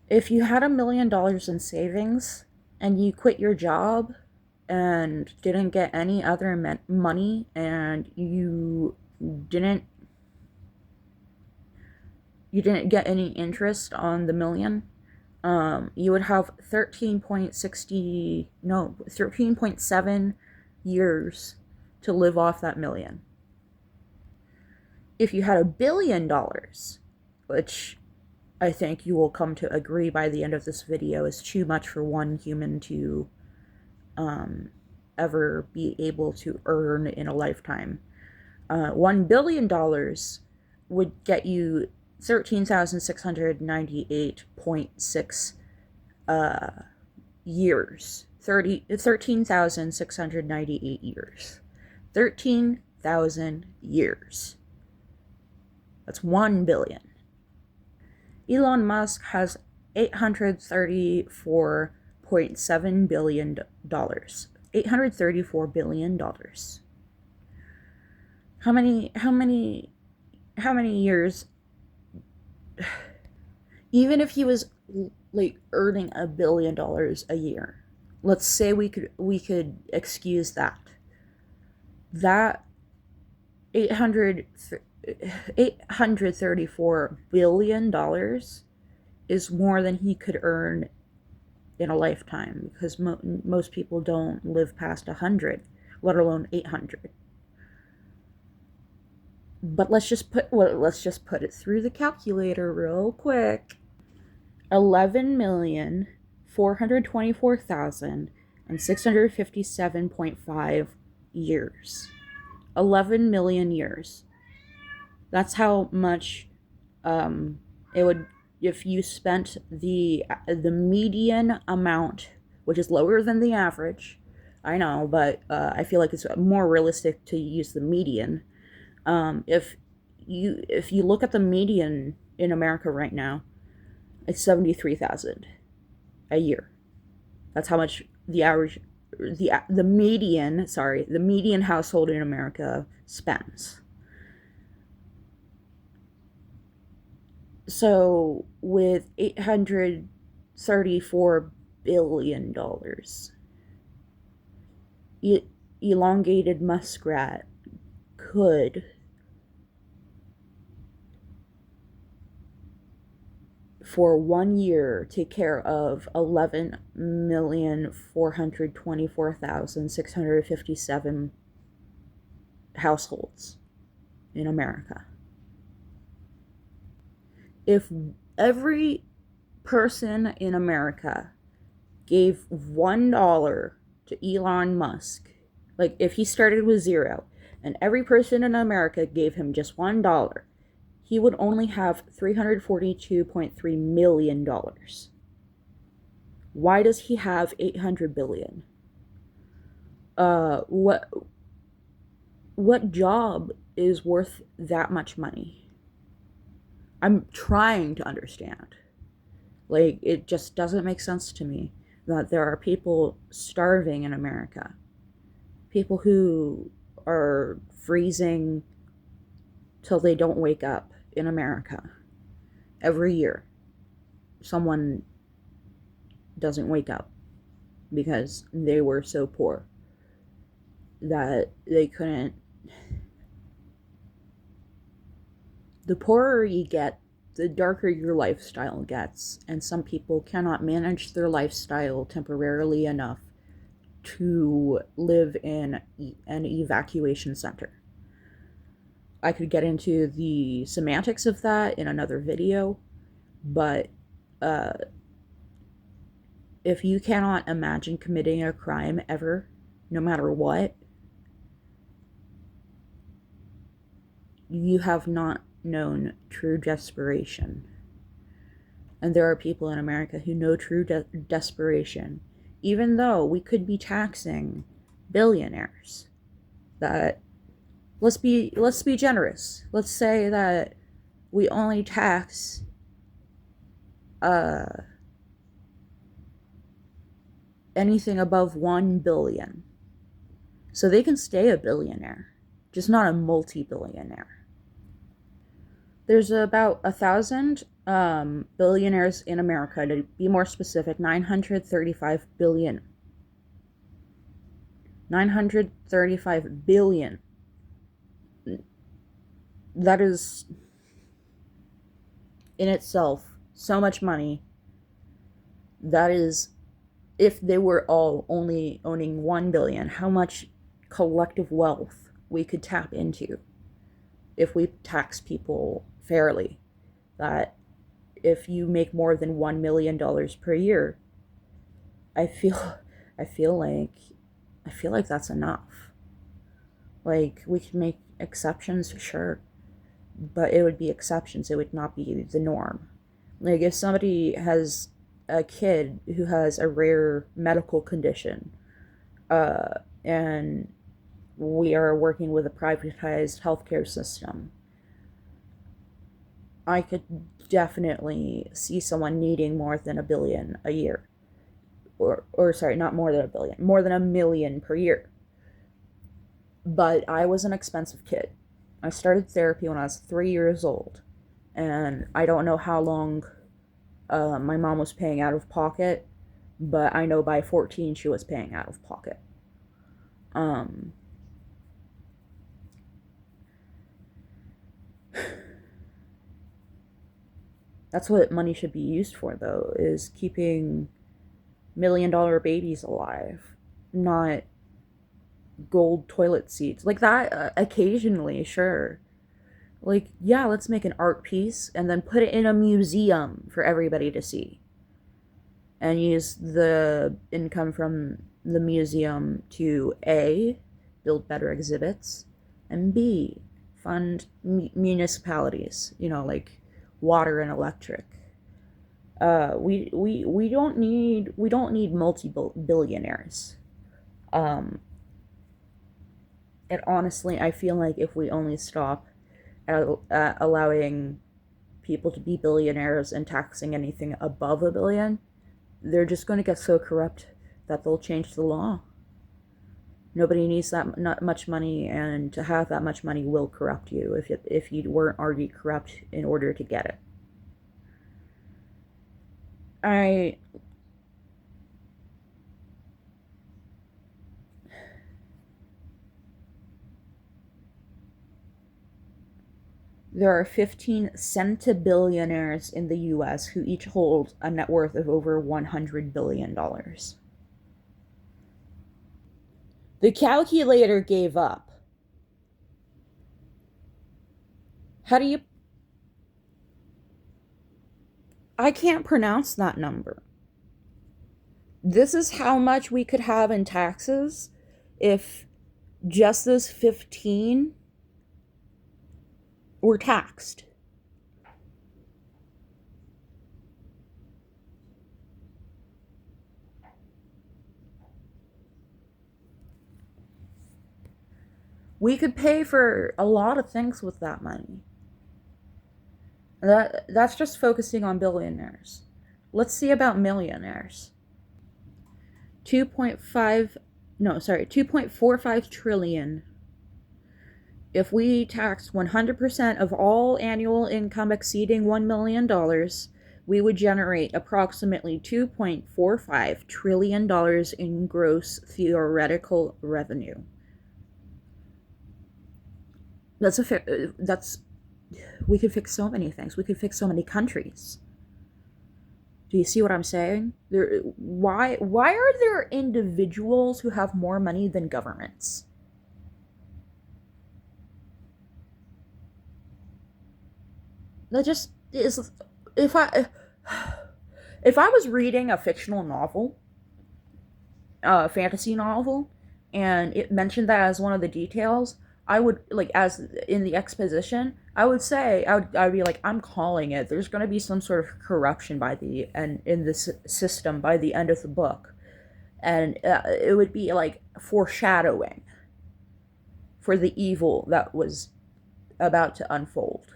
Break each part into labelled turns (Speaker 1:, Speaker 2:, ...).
Speaker 1: If you had $1 million in savings and you quit your job and didn't get any other money, and didn't you didn't get any interest on the million, you would have 13.7 years to live off that million. If you had $1 billion, which I think you will come to agree by the end of this video is too much for one human to ever be able to earn in a lifetime. $1 billion would get you 13,698.6 years. 13,698 years. 13,000 years. That's 1 billion. Elon Musk has $834.7 billion. $834 billion. How many years, even if he was like earning $1 billion a year, let's say we could excuse that. That 834 billion dollars is more than he could earn in a lifetime, because most people don't live past 100, let alone 800. But let's just put it through the calculator real quick. 11,424,657.5 years. 11 million years. That's how much it would, if you spent the median amount, which is lower than the average. I know, but I feel like it's more realistic to use the median. If you look at the median in America right now, it's 73,000 a year. That's how much the average, the median household in America spends. So with $834 billion, elongated muskrat could for 1 year take care of 11,424,657 households in America. If every person in America gave $1 to Elon Musk, like if he started with zero and every person in America gave him just $1, he would only have $342.3 million. Why does he have 800 billion? What job is worth that much money? I'm trying to understand. Like, it just doesn't make sense to me that there are people starving in America. People who are freezing till they don't wake up in America. Every year, someone doesn't wake up because they were so poor that they couldn't. The poorer you get, the darker your lifestyle gets, and some people cannot manage their lifestyle temporarily enough to live in an evacuation center. I could get into the semantics of that in another video, but if you cannot imagine committing a crime ever, no matter what, you have not known true desperation. And there are people in America who know true desperation, even though we could be taxing billionaires. That let's be generous. Let's say that we only tax anything above 1 billion. So they can stay a billionaire, just not a multi-billionaire. There's about 1,000 billionaires in America. To be more specific, 935 billion. 935 billion. That is in itself so much money. That is, if they were all only owning 1 billion, how much collective wealth we could tap into if we tax people fairly. That if you make more than $1 million per year, I feel I feel like I feel like that's enough. Like, we can make exceptions, sure, but it would be exceptions. It would not be the norm. Like, if somebody has a kid who has a rare medical condition, and we are working with a privatized healthcare system, I could definitely see someone needing more than a billion a year. Or sorry, not more than a billion, more than 1 million per year. But I was an expensive kid. I started therapy when I was 3 years old, and I don't know how long my mom was paying out of pocket, but I know by 14 she was paying out of pocket. Um, that's what money should be used for, though, is keeping $1 million babies alive, not gold toilet seats. Like that, occasionally, sure. Like, yeah, let's make an art piece and then put it in a museum for everybody to see. And use the income from the museum to A, build better exhibits, and B, fund municipalities, like water and electric. We don't need multi billionaires. Um, and honestly, I feel like if we only stop at allowing people to be billionaires and taxing anything above a billion, they're just going to get so corrupt that they'll change the law. Nobody needs that not much money, and to have that much money will corrupt you if you weren't already corrupt in order to get it. I There are 15 centibillionaires in the US who each hold a net worth of over $100 billion. The calculator gave up. How do you. I can't pronounce that number. This is how much we could have in taxes if just those 15 were taxed. We could pay for a lot of things with that money. That's just focusing on billionaires. Let's see about millionaires. 2.5 no, sorry, 2.45 trillion. If we taxed 100% of all annual income exceeding $1 million, we would generate approximately $2.45 trillion in gross theoretical revenue. That's we could fix so many things. We could fix so many countries. Do you see what I'm saying? Why are there individuals who have more money than governments? That just is. If I if I was reading a fictional novel, a fantasy novel, and it mentioned that as one of the details, I would, like, as in the exposition, I would say, I would be like, I'm calling it. There's going to be some sort of corruption by the and in this system by the end of the book, and it would be like foreshadowing for the evil that was about to unfold.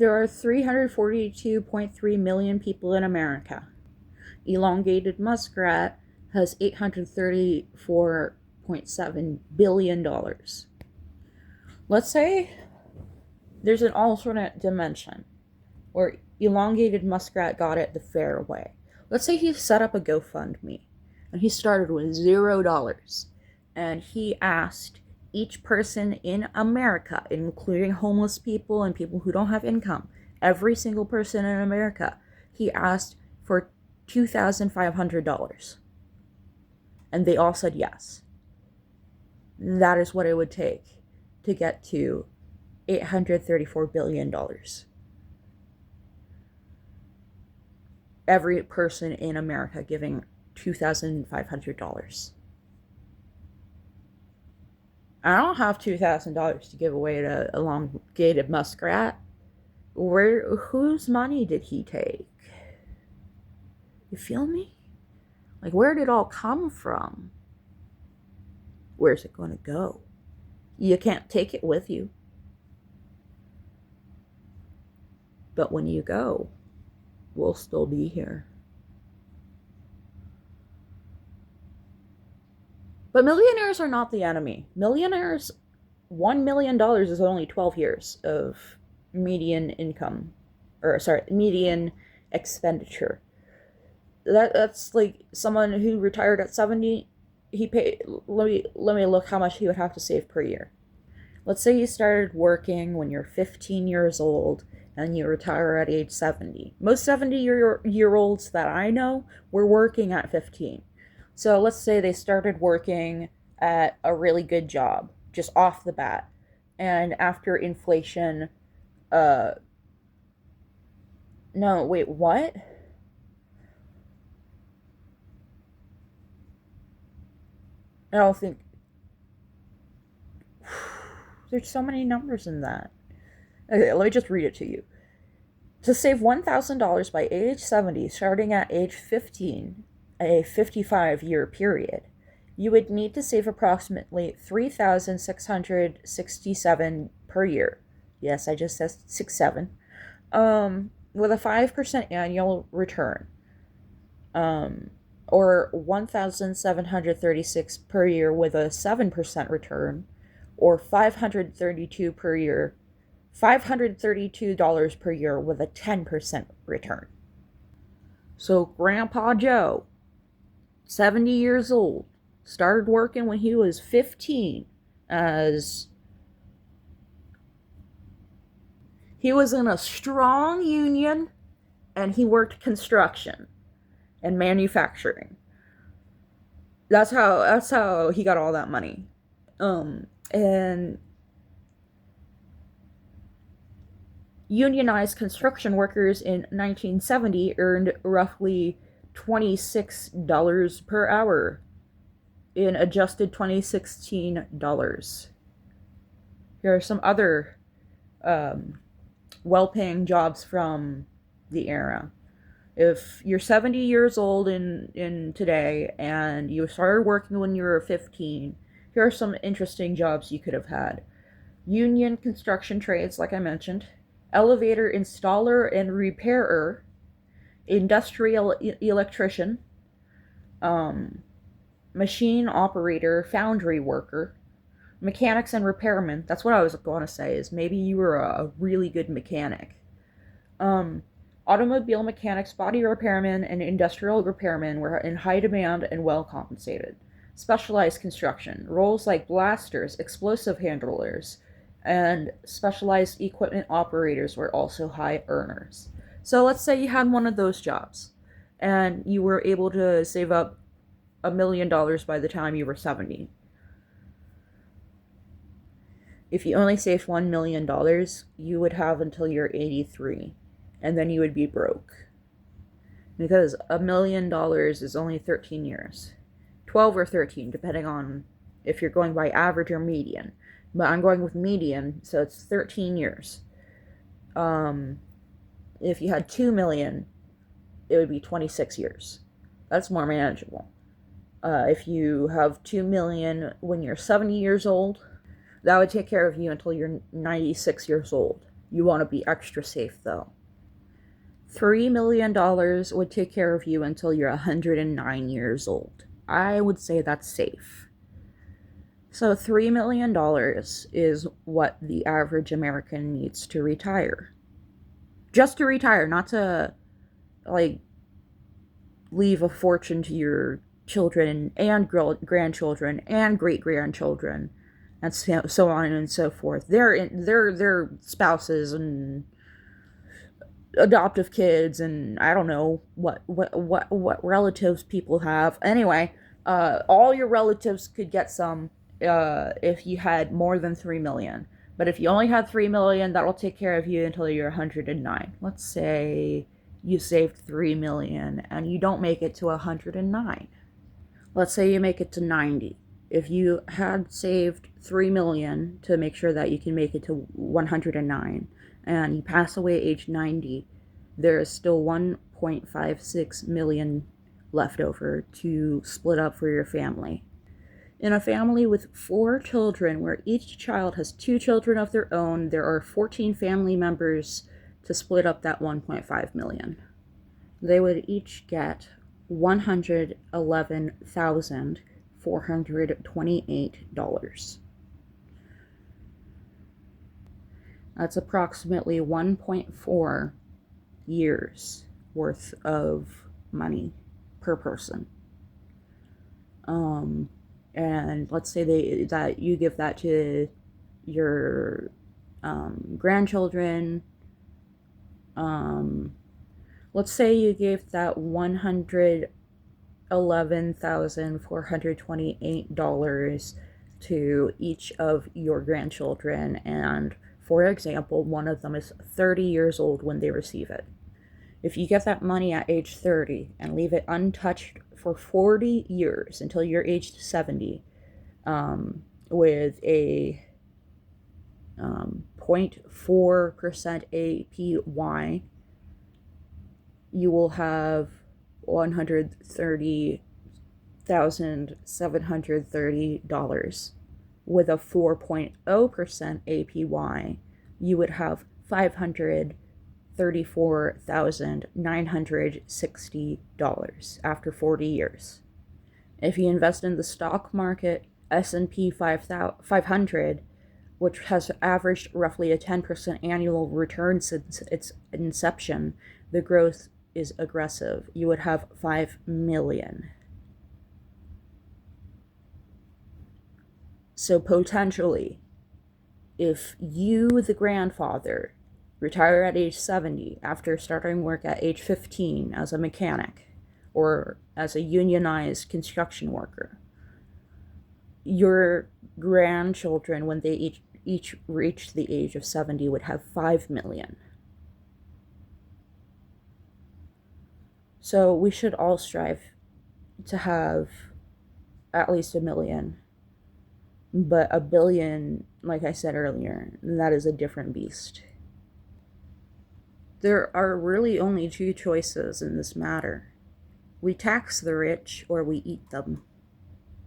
Speaker 1: There are 342.3 million people in America. Elongated muskrat has $834.7 billion. Let's say there's an alternate dimension where elongated muskrat got it the fair way. Let's say he set up a GoFundMe and he started with $0 and he asked each person in America, including homeless people and people who don't have income, every single person in America, he asked for $2,500. And they all said yes. That is what it would take to get to $834 billion. Every person in America giving $2,500. I don't have $2,000 to give away to a elongated muskrat. Whose money did he take? You feel me? Like, where did it all come from? Where's it going to go? You can't take it with you. But when you go, we'll still be here. But millionaires are not the enemy. Millionaires, $1 million is only 12 years of median income, median expenditure. That's like someone who retired at 70. He paid. Let me look how much he would have to save per year. Let's say you started working when you're 15 years old and you retire at age 70. Most 70-year-olds that I know were working at 15. So let's say they started working at a really good job, just off the bat. And after inflation, no, wait, what? I don't think, there's so many numbers in that. Okay, let me just read it to you. To save $1,000 by age 70, starting at age 15, a 55-year period, you would need to save approximately $3,667 per year. Yes, I just said 67. With a 5% annual return. Or $1,736 per year with a 7% return, or $532 per year, $532 per year with a 10% return. So Grandpa Joe, 70 years old, started working when he was 15 as he was in a strong union and he worked construction and manufacturing. That's how he got all that money. And unionized construction workers in 1970 earned roughly $26 per hour in adjusted 2016 dollars. Here are some other well-paying jobs from the era. If you're 70 years old in today and you started working when you were 15, here are some interesting jobs you could have had. Union construction trades, like I mentioned, elevator installer and repairer, industrial electrician, machine operator, foundry worker, mechanics and repairmen. That's what I was going to say, is maybe you were a really good mechanic. Automobile mechanics, body repairmen, and industrial repairmen were in high demand and well compensated. Specialized construction, roles like blasters, explosive handlers, and specialized equipment operators were also high earners. So let's say you had one of those jobs, and you were able to save up $1 million by the time you were 70. If you only saved $1 million, you would have until you're 83. And then you would be broke. Because $1 million is only 13 years. 12 or 13, depending on if you're going by average or median. But I'm going with median, so it's 13 years. If you had 2 million, it would be 26 years. That's more manageable. If you have 2 million when you're 70 years old, that would take care of you until you're 96 years old. You want to be extra safe though. $3 million would take care of you until you're 109 years old. I would say that's safe. So $3 million is what the average American needs to retire. Just to retire, not to like leave a fortune to your children and grandchildren and great grandchildren, and so on and so forth. Their spouses and adoptive kids, and I don't know what relatives people have. Anyway, all your relatives could get some if you had more than 3 million. But if you only had 3 million, that'll take care of you until you're 109. Let's say you saved 3 million and you don't make it to 109. Let's say you make it to 90. If you had saved 3 million to make sure that you can make it to 109, and you pass away at age 90, there is still 1.56 million left over to split up for your family. In a family with 4 children, where each child has 2 children of their own, there are 14 family members to split up that 1.5 million. They would each get $111,428. That's approximately 1.4 years worth of money per person. And let's say that you give that to your grandchildren. Let's say you gave that $111,428 to each of your grandchildren, and for example, one of them is 30 years old when they receive it. If you get that money at age 30 and leave it untouched for 40 years until you're aged 70, with a 0.4% APY, you will have $130,730. With a 4.0% APY, you would have $534,960 after 40 years. If you invest in the stock market, S&P 500, which has averaged roughly a 10% annual return since its inception, the growth is aggressive. You would have 5 million. So potentially, if you, the grandfather, retire at age 70 after starting work at age 15 as a mechanic or as a unionized construction worker, your grandchildren, when they each reach the age of 70, would have 5 million. So we should all strive to have at least 1 million. But 1 billion, like I said earlier, that is a different beast. There are really only 2 choices in this matter. We tax the rich or we eat them.